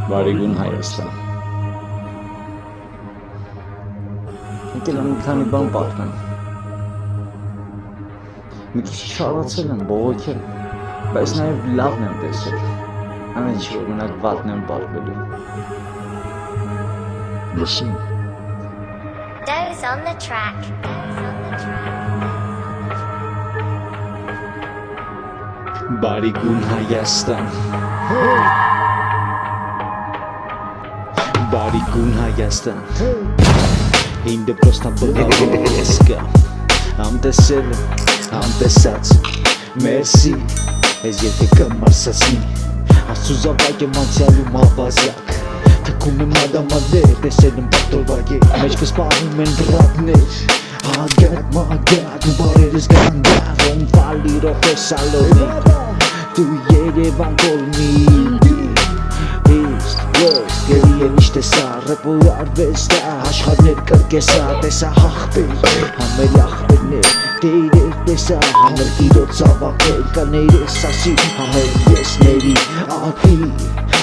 Բարիգուն Հայաստան։ Եկել եմ մի քանի բան պատմեմ։ Մի քիչ շարացել եմ, բողոքել, բայց նաև լավն եմ տեսել։ Ամեն ինչ որ մենակ վատն եմ պատմելու։ Listen. Doze on the track. Բարիգուն Հայաստան։ Բարիգուն Հայաստան։ Ինձ պրոստա բլեսկա։ Ամտեսել, ամտեսած։ Մերսի, ես եթե կմարսացնի։ Աստծու զավակ եմ անցյալում ավազակ։ Թքում եմ ադամադեր, տեսել եմ պատովագեր։ Մեջքս պահում են բրատներ։ Ագատ, մագատ, ու բարերս գանդար, ոմ վալիրով Թեսալոնիկ։ Դու Երևան կոլմի East, West, գերի են իշտ տեսա, ռեպ ու արվեստա, աշխարհներ կրկեսա, տեսա հաղբեր, համեր աղբերներ, դերեր տեսա, համեր իրոց ավակեր, կաներես ասի, համեր եսների ատի,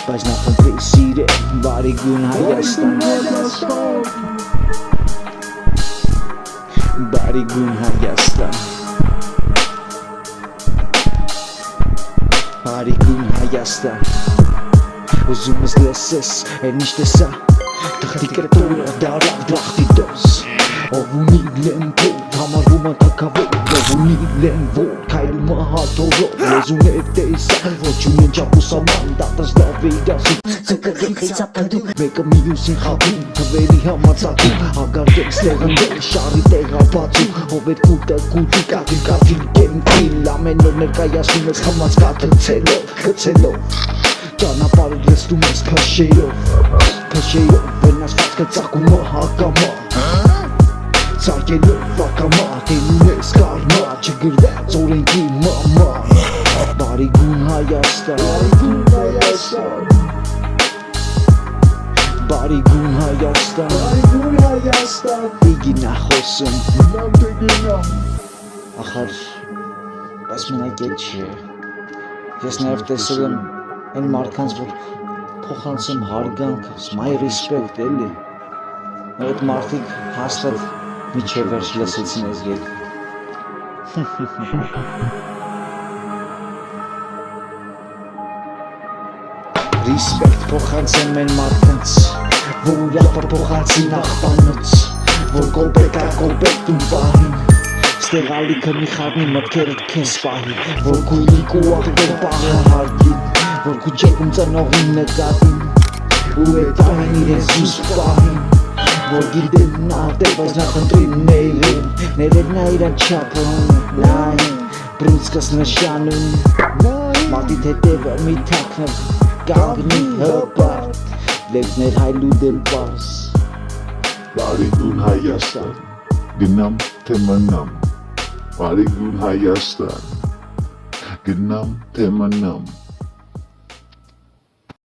բայց նախնդրի սիրե, բարիգուն Հայաստան, բարիգուն Հայաստան, բարիգուն Հայաստան, ուզում ես լսես, են իշտ տեսա, թղթի կրտորը դարավ դրախտի դոս, ով ունի լեմպոտ, համարվում ատակավոր, ով ունի լեմվոր, կայլում ահատորով, լեզուներ տեսա, ոչ ունեն ճապուսաման, դատս լավ է իրասում, ծկրգին խիծապնդում, մեկը միուսին խապում, թվերի համացակում, ագարդեք ստեղնդել, շարի տեղապացում, ով էր կուտը կուտի կատի կենքիլ, ամեն օր ներկայացնում ես խմած կաթրցելով, կցելով, ճանապարհը լստում ես քաշեյով, վնասվածքը ծաղկումը հակամա, ծաղկելով ակամա, տենում ես կարմա, չգրված օրենքի մամա, բարիգուն Հայաստան, բարիգուն Հայաստան, իգինա խոսում, ախար, բայց մենակ էլ չի, ես նաև տեսել եմ այն մարդկանց, որ փոխանցում հարգանքս, my respect, էլի, այդ մարդիկ հաստատ միջև վերջ լսեցին ես երգ։ Respect փոխանցեմ են մարդկանց, որ ապր փոխանցին աղբանոց, որ կոլպետ ու պահին, ստեղ ալիքը մի խարնի մտքերդ քեզ պահի, որ գույնիկ ու աղբեր պահը հարգին, որ կուջեքում ծնողին նկատին, ու էտ ահեն իրեն զուս պահին, որ գիտեն նատեր, բայց նախնդրին ներեն նա իրան չապոն, նային, բրունցկս նշանուն, մատիտ հետևը մի թակնվ, կանգնի հպարտ, լևներ հայլուդել պարս, Բարիգուն Հայաստան, գնամ թե մնամ, Բարիգուն Հայաստան, գնամ թե մնամ